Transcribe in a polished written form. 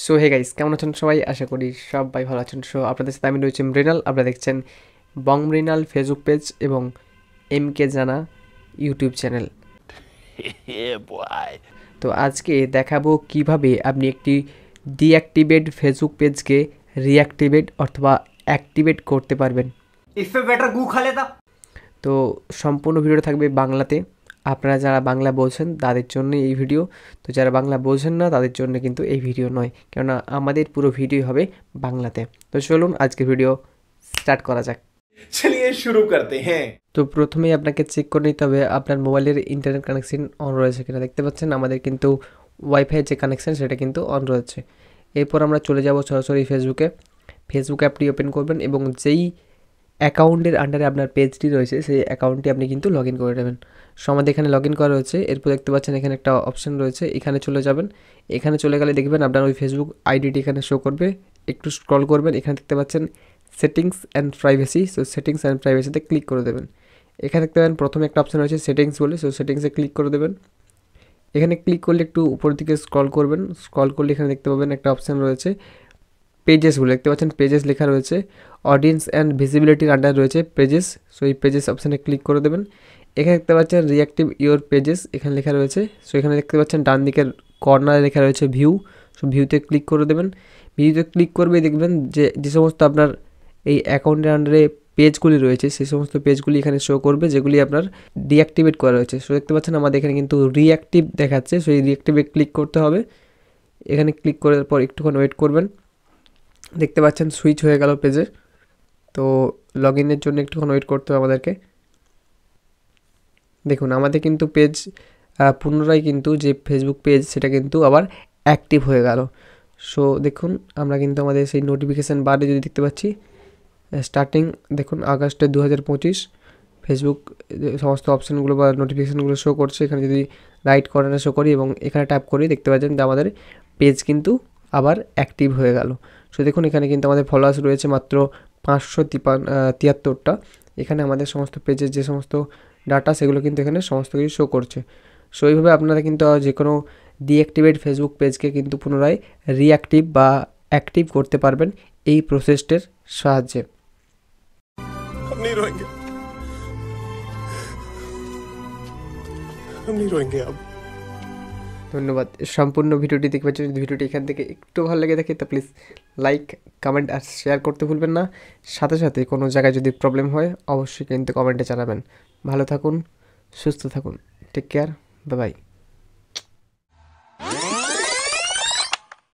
So hey guys, কেমন আছেন সবাই? আশা করি সবাই ভালো আছেন। সো আপনাদের সাথে আমি রয়েছি মৃণাল। আপনারা দেখছেন বং মৃণাল ফেসবুক পেজ এবং এম কে জানা ইউটিউব চ্যানেল। Yeah, boy. তো আজকে দেখাবো কিভাবে আপনি একটি ডিঅ্যাক্টিভেট ফেসবুক পেজকে রিঅ্যাক্টিভেট অথবা অ্যাক্টিভেট করতে পারবেন। इससे बेटर गू खा लेता। তো সম্পূর্ণ ভিডিওটা থাকবে বাংলাতে। আপনারা যারা বাংলা বলছেন তাদের জন্য এই ভিডিও, তো যারা বাংলা বলছেন না তাদের জন্য কিন্তু এই ভিডিও নয়, কেননা আমাদের পুরো ভিডিও হবে বাংলাতে। তো চলুন আজকের ভিডিও স্টার্ট করা যাক। चलिए शुरू करते हैं। তো প্রথমেই আপনাকে চেক করে নিতে হবে আপনার মোবাইলের ইন্টারনেট কানেকশন অন রয়েছে কিনা। দেখতে পাচ্ছেন আমাদের কিন্তু ওয়াইফাই যে কানেকশন সেটা কিন্তু অন রয়েছে। এরপর আমরা চলে যাব সরাসরি ফেসবুক অ্যাপটি ওপেন করবেন এবং যেই অ্যাকাউন্টের আন্ডারে আপনার পেজটি রয়েছে সেই অ্যাকাউন্টটি আপনি কিন্তু লগ ইন করে নেবেন। সো আমাদের এখানে লগ ইন করা রয়েছে। এরপর দেখতে পাচ্ছেন এখানে একটা অপশন রয়েছে, এখানে চলে যাবেন। এখানে চলে গেলে দেখবেন আপনার ওই ফেসবুক আইডিটি এখানে শো করবে। একটু স্ক্রল করবেন, এখানে দেখতে পাচ্ছেন settings and privacy. So settings and প্রাইভেসিতে ক্লিক করে দেবেন। এখানে দেখতে পাবেন প্রথমে একটা অপশন রয়েছে সেটিংস বলে, সো সেটিংসে ক্লিক করে দেবেন। এখানে ক্লিক করলে একটু উপর দিকে স্ক্রল করবেন। স্ক্রল করলে এখানে দেখতে পাবেন একটা অপশন রয়েছে পেজেস বলে, দেখতে পাচ্ছেন পেজেস লেখা রয়েছে। অডিয়েন্স অ্যান্ড ভিজিবিলিটির আন্ডার রয়েছে পেজেস। সো এই পেজেস অপশানে ক্লিক করে দেবেন। এখানে দেখতে পাচ্ছেন রিঅ্যাক্টিভ ইওর পেজেস এখানে লেখা রয়েছে। সো এখানে দেখতে পাচ্ছেন ডান দিকের কর্নারে লেখা রয়েছে ভিউ। সো ভিউতে ক্লিক করে দেবেন। ভিউতে ক্লিক করবে দেখবেন যে সমস্ত আপনার এই অ্যাকাউন্টের আন্ডারে পেজগুলি রয়েছে সেই সমস্ত পেজগুলি এখানে শো করবে যেগুলি আপনার ডিঅ্যাক্টিভেট করা রয়েছে। সো দেখতে পাচ্ছেন আমাদের এখানে কিন্তু রিঅ্যাক্টিভ দেখাচ্ছে। সো এই রিঅ্যাক্টিভে ক্লিক করতে হবে। এখানে ক্লিক করার পর একটুক্ষণ ওয়েট করবেন। দেখতে পাচ্ছেন সুইচ হয়ে গেল পেজে। তো লগ ইনের জন্য একটুক্ষণ ওয়েট করতে হবে আমাদেরকে। দেখুন আমাদের কিন্তু পেজ পুনরায় কিন্তু যে ফেসবুক পেজ সেটা কিন্তু আবার অ্যাক্টিভ হয়ে গেল। সো দেখুন আমরা কিন্তু আমাদের সেই নোটিফিকেশান বারে যদি দেখতে পাচ্ছি স্টার্টিং দেখুন আগস্টের 2025 ফেসবুক সমস্ত অপশানগুলো বা নোটিফিকেশানগুলো শো করছে। এখানে যদি রাইট কর্নারে শো করি এবং এখানে ট্যাপ করি দেখতে পাচ্ছেন যে আমাদের পেজ কিন্তু আবার অ্যাক্টিভ হয়ে গেল। সো দেখুন এখানে কিন্তু আমাদের ফলোয়ার্স রয়েছে মাত্র 573টা। এখানে আমাদের সমস্ত পেজের যে সমস্ত ডাটা সেগুলো কিন্তু এখানে সমস্ত কিছু শো করছে। সো এইভাবে আপনারা কিন্তু যে কোনো ডিঅ্যাক্টিভেট ফেসবুক পেজকে কিন্তু পুনরায় রিঅ্যাক্টিভ বা অ্যাক্টিভ করতে পারবেন এই প্রসেসটির সাহায্যে। हम नहीं रोएंगे। हम नहीं रोएंगे अब। ধন্যবাদ। সম্পূর্ণ ভিডিওটি দেখবার জন্য যদি ভিডিওটি এখান থেকে একটু ভালো লেগে থাকে তো প্লিজ লাইক, কমেন্ট আর শেয়ার করতে ভুলবেন না। সাথে সাথে কোনো জায়গায় যদি প্রবলেম হয় অবশ্যই কিন্তু কমেন্টে জানাবেন। ভালো থাকুন, সুস্থ থাকুন, টেক কেয়ার, বাই বাই।